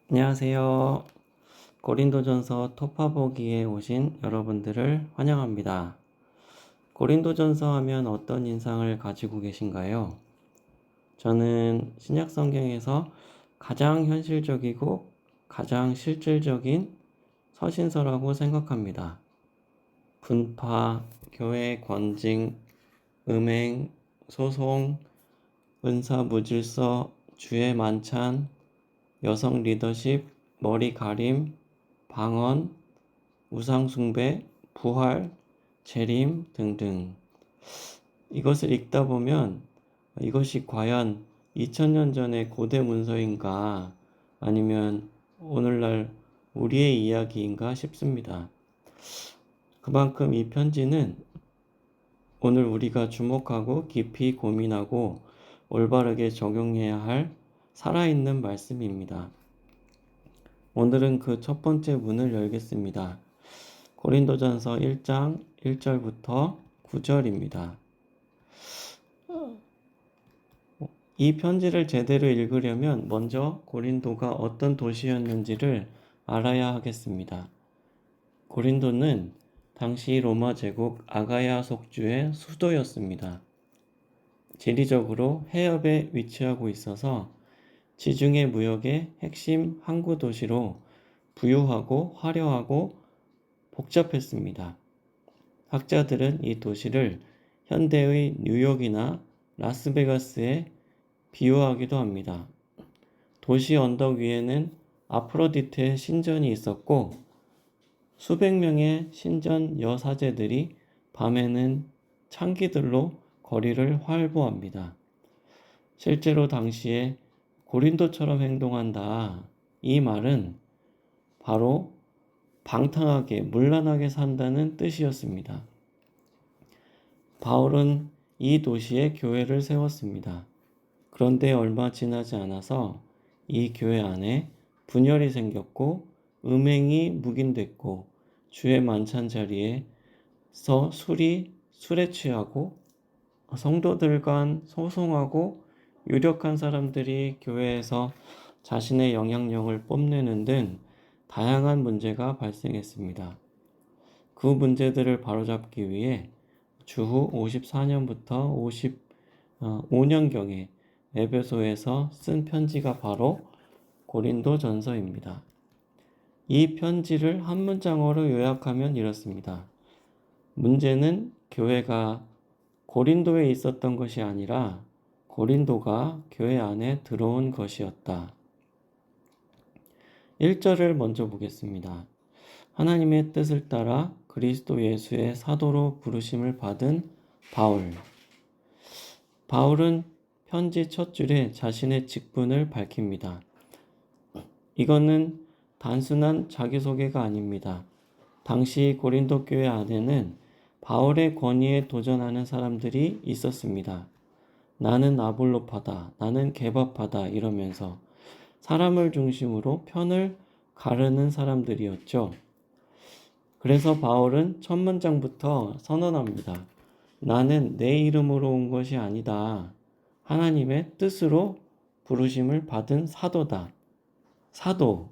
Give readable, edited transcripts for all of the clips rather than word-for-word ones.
안녕하세요. 고린도전서 토파보기에 오신 여러분들을 환영합니다. 고린도전서 하면 어떤 인상을 가지고 계신가요? 저는 신약 성경에서 가장 현실적이고 가장 실질적인 서신서라고 생각합니다. 분파, 교회 권징, 음행, 소송, 은사 무질서, 주의 만찬, 여성 리더십, 머리 가림, 방언, 우상숭배, 부활, 재림 등등. 이것을 읽다 보면 이것이 과연 2000년 전의 고대 문서인가 아니면 오늘날 우리의 이야기인가 싶습니다. 그만큼 이 편지는 오늘 우리가 주목하고 깊이 고민하고 올바르게 적용해야 할 살아있는 말씀입니다. 오늘은 그 첫 번째 문을 열겠습니다. 고린도전서 1장 1절부터 9절입니다. 이 편지를 제대로 읽으려면 먼저 고린도가 어떤 도시였는지를 알아야 하겠습니다. 고린도는 당시 로마 제국 아가야 속주의 수도였습니다. 지리적으로 해협에 위치하고 있어서 지중해 무역의 핵심 항구 도시로 부유하고 화려하고 복잡했습니다. 학자들은 이 도시를 현대의 뉴욕이나 라스베가스에 비유하기도 합니다. 도시 언덕 위에는 아프로디테의 신전이 있었고 수백 명의 신전 여사제들이 밤에는 창기들로 거리를 활보합니다. 실제로 당시에 고린도처럼 행동한다. 이 말은 바로 방탕하게 문란하게 산다는 뜻이었습니다. 바울은 이 도시에 교회를 세웠습니다. 그런데 얼마 지나지 않아서 이 교회 안에 분열이 생겼고 음행이 묵인됐고 주의 만찬 자리에서 술에 취하고 성도들 간 소송하고 유력한 사람들이 교회에서 자신의 영향력을 뽐내는 등 다양한 문제가 발생했습니다. 그 문제들을 바로잡기 위해 주후 54년부터 55년경에 에베소에서 쓴 편지가 바로 고린도전서입니다. 이 편지를 한 문장으로 요약하면 이렇습니다. 문제는 교회가 고린도에 있었던 것이 아니라 고린도가 교회 안에 들어온 것이었다. 1절을 먼저 보겠습니다. 하나님의 뜻을 따라 그리스도 예수의 사도로 부르심을 받은 바울. 바울은 편지 첫 줄에 자신의 직분을 밝힙니다. 이거는 단순한 자기소개가 아닙니다. 당시 고린도 교회 안에는 바울의 권위에 도전하는 사람들이 있었습니다. 나는 아볼로파다, 나는 게바파다 이러면서 사람을 중심으로 편을 가르는 사람들이었죠. 그래서 바울은 첫 문장부터 선언합니다. 나는 내 이름으로 온 것이 아니다. 하나님의 뜻으로 부르심을 받은 사도다. 사도,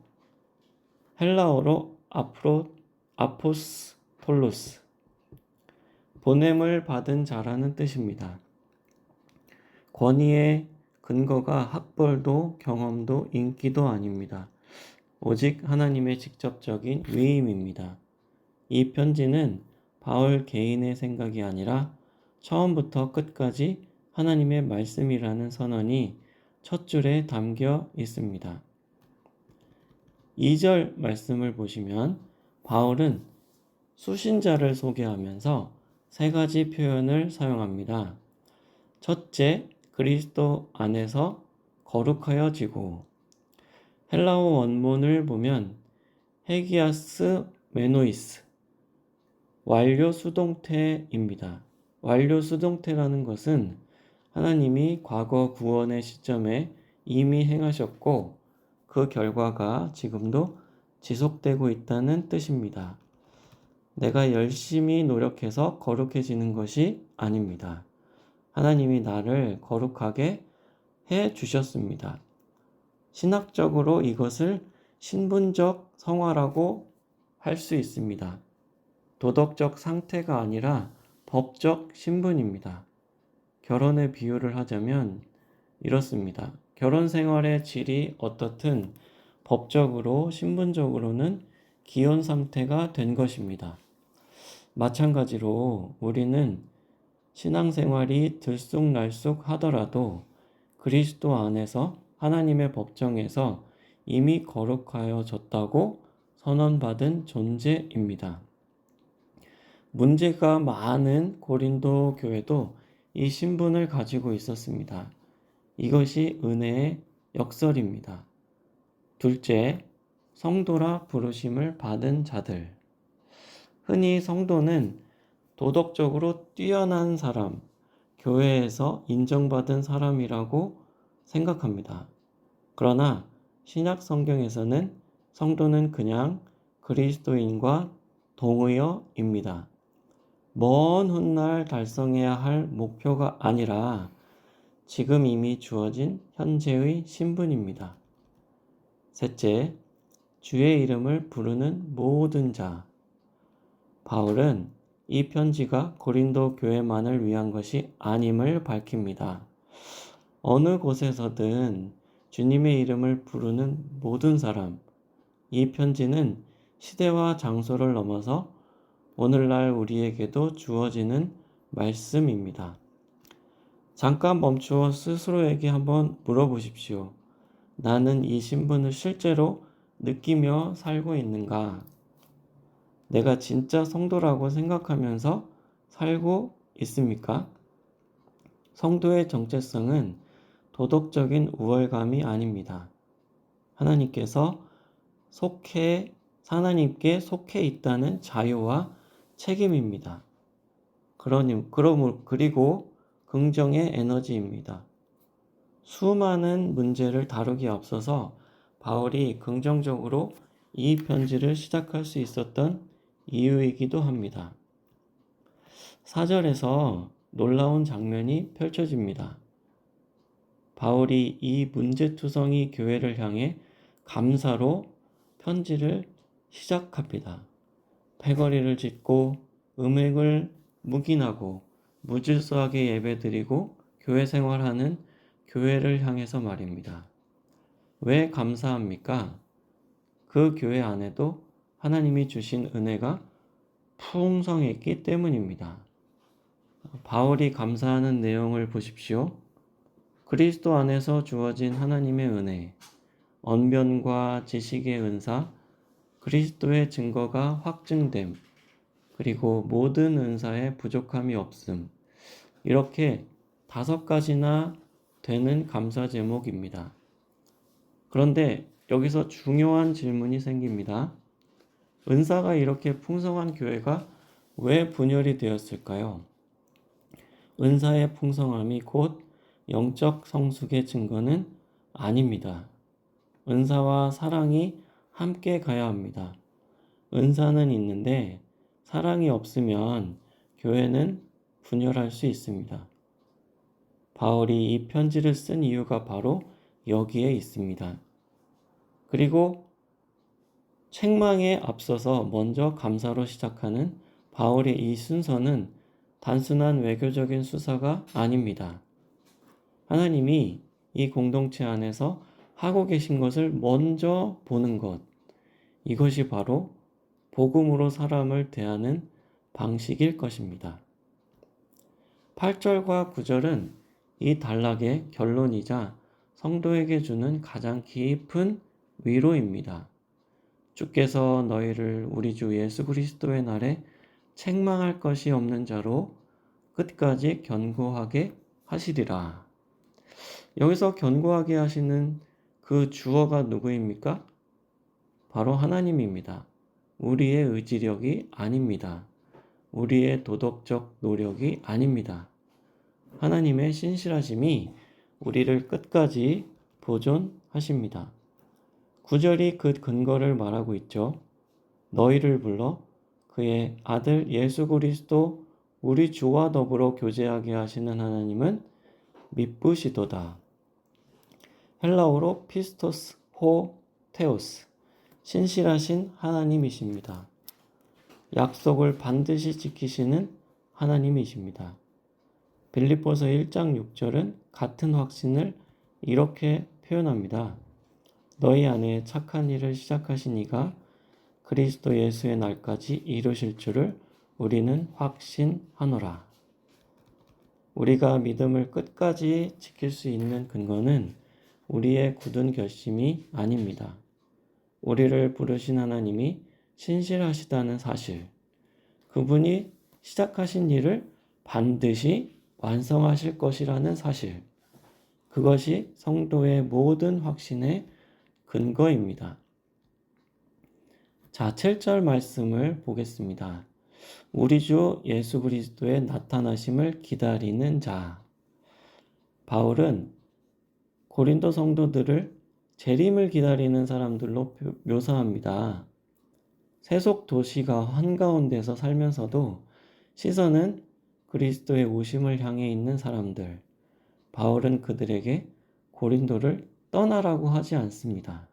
헬라어로 아포스톨로스, 보냄을 받은 자라는 뜻입니다. 권위의 근거가 학벌도 경험도 인기도 아닙니다. 오직 하나님의 직접적인 위임입니다. 이 편지는 바울 개인의 생각이 아니라 처음부터 끝까지 하나님의 말씀이라는 선언이 첫 줄에 담겨 있습니다. 2절 말씀을 보시면 바울은 수신자를 소개하면서 세 가지 표현을 사용합니다. 첫째, 그리스도 안에서 거룩하여지고, 헬라어 원문을 보면 헤기아스 메노이스, 완료 수동태입니다. 완료 수동태라는 것은 하나님이 과거 구원의 시점에 이미 행하셨고 그 결과가 지금도 지속되고 있다는 뜻입니다. 내가 열심히 노력해서 거룩해지는 것이 아닙니다. 하나님이 나를 거룩하게 해 주셨습니다. 신학적으로 이것을 신분적 성화라고 할 수 있습니다. 도덕적 상태가 아니라 법적 신분입니다. 결혼의 비유를 하자면 이렇습니다. 결혼 생활의 질이 어떻든 법적으로, 신분적으로는 기혼 상태가 된 것입니다. 마찬가지로 우리는 신앙생활이 들쑥날쑥 하더라도 그리스도 안에서 하나님의 법정에서 이미 거룩하여졌다고 선언받은 존재입니다. 문제가 많은 고린도 교회도 이 신분을 가지고 있었습니다. 이것이 은혜의 역설입니다. 둘째, 성도라 부르심을 받은 자들. 흔히 성도는 도덕적으로 뛰어난 사람, 교회에서 인정받은 사람이라고 생각합니다. 그러나 신약 성경에서는 성도는 그냥 그리스도인과 동의어입니다. 먼 훗날 달성해야 할 목표가 아니라 지금 이미 주어진 현재의 신분입니다. 셋째, 주의 이름을 부르는 모든 자. 바울은 이 편지가 고린도 교회만을 위한 것이 아님을 밝힙니다. 어느 곳에서든 주님의 이름을 부르는 모든 사람, 이 편지는 시대와 장소를 넘어서 오늘날 우리에게도 주어지는 말씀입니다. 잠깐 멈추어 스스로에게 한번 물어보십시오. 나는 이 신분을 실제로 느끼며 살고 있는가? 내가 진짜 성도라고 생각하면서 살고 있습니까? 성도의 정체성은 도덕적인 우월감이 아닙니다. 하나님께 속해 있다는 자유와 책임입니다. 그리고 긍정의 에너지입니다. 수많은 문제를 다루기 앞서서 바울이 긍정적으로 이 편지를 시작할 수 있었던 이유이기도 합니다. 4절에서 놀라운 장면이 펼쳐집니다. 바울이 이 문제투성이 교회를 향해 감사로 편지를 시작합니다. 패거리를 짓고 음행을 묵인하고 무질서하게 예배드리고 교회 생활하는 교회를 향해서 말입니다. 왜 감사합니까? 그 교회 안에도 하나님이 주신 은혜가 풍성했기 때문입니다. 바울이 감사하는 내용을 보십시오. 그리스도 안에서 주어진 하나님의 은혜, 언변과 지식의 은사, 그리스도의 증거가 확증됨, 그리고 모든 은사에 부족함이 없음. 이렇게 5가지나 되는 감사 제목입니다. 그런데 여기서 중요한 질문이 생깁니다. 은사가 이렇게 풍성한 교회가 왜 분열이 되었을까요? 은사의 풍성함이 곧 영적 성숙의 증거는 아닙니다. 은사와 사랑이 함께 가야 합니다. 은사는 있는데 사랑이 없으면 교회는 분열할 수 있습니다. 바울이 이 편지를 쓴 이유가 바로 여기에 있습니다. 그리고 책망에 앞서서 먼저 감사로 시작하는 바울의 이 순서는 단순한 외교적인 수사가 아닙니다. 하나님이 이 공동체 안에서 하고 계신 것을 먼저 보는 것, 이것이 바로 복음으로 사람을 대하는 방식일 것입니다. 8절과 9절은 이 단락의 결론이자 성도에게 주는 가장 깊은 위로입니다. 주께서 너희를 우리 주 예수 그리스도의 날에 책망할 것이 없는 자로 끝까지 견고하게 하시리라. 여기서 견고하게 하시는 그 주어가 누구입니까? 바로 하나님입니다. 우리의 의지력이 아닙니다. 우리의 도덕적 노력이 아닙니다. 하나님의 신실하심이 우리를 끝까지 보존하십니다. 9절이 그 근거를 말하고 있죠. 너희를 불러 그의 아들 예수 그리스도 우리 주와 더불어 교제하게 하시는 하나님은 미쁘시도다. 헬라어로 피스토스 호 테오스, 신실하신 하나님이십니다. 약속을 반드시 지키시는 하나님이십니다. 빌립보서 1장 6절은 같은 확신을 이렇게 표현합니다. 너희 안에 착한 일을 시작하신 이가 그리스도 예수의 날까지 이루실 줄을 우리는 확신하노라. 우리가 믿음을 끝까지 지킬 수 있는 근거는 우리의 굳은 결심이 아닙니다. 우리를 부르신 하나님이 신실하시다는 사실, 그분이 시작하신 일을 반드시 완성하실 것이라는 사실, 그것이 성도의 모든 확신의 근거입니다. 자, 7절 말씀을 보겠습니다. 우리 주 예수 그리스도의 나타나심을 기다리는 자. 바울은 고린도 성도들을 재림을 기다리는 사람들로 묘사합니다. 세속 도시가 한가운데서 살면서도 시선은 그리스도의 오심을 향해 있는 사람들. 바울은 그들에게 고린도를 떠나라고 하지 않습니다.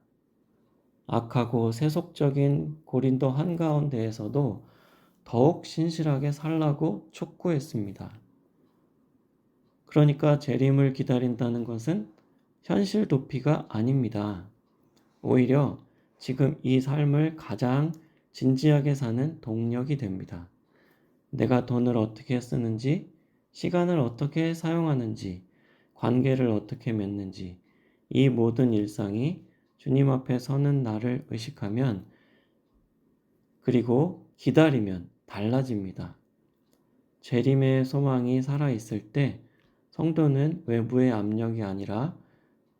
악하고 세속적인 고린도 한가운데에서도 더욱 신실하게 살라고 촉구했습니다. 그러니까 재림을 기다린다는 것은 현실 도피가 아닙니다. 오히려 지금 이 삶을 가장 진지하게 사는 동력이 됩니다. 내가 돈을 어떻게 쓰는지, 시간을 어떻게 사용하는지, 관계를 어떻게 맺는지, 이 모든 일상이 주님 앞에 서는 나를 의식하면, 그리고 기다리면 달라집니다. 재림의 소망이 살아있을 때 성도는 외부의 압력이 아니라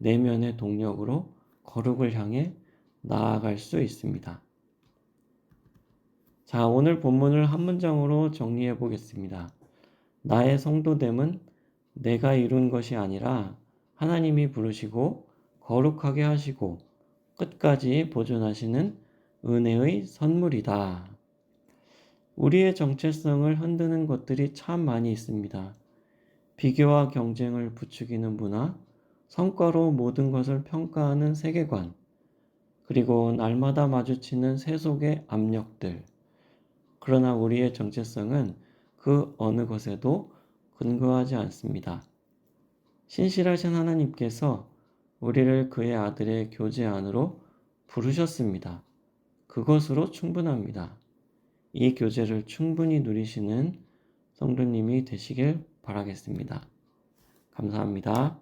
내면의 동력으로 거룩을 향해 나아갈 수 있습니다. 자, 오늘 본문을 한 문장으로 정리해 보겠습니다. 나의 성도됨은 내가 이룬 것이 아니라 하나님이 부르시고 거룩하게 하시고 끝까지 보존하시는 은혜의 선물이다. 우리의 정체성을 흔드는 것들이 참 많이 있습니다. 비교와 경쟁을 부추기는 문화, 성과로 모든 것을 평가하는 세계관, 그리고 날마다 마주치는 세속의 압력들. 그러나 우리의 정체성은 그 어느 것에도 근거하지 않습니다. 신실하신 하나님께서 우리를 그의 아들의 교제 안으로 부르셨습니다. 그것으로 충분합니다. 이 교제를 충분히 누리시는 성도님이 되시길 바라겠습니다. 감사합니다.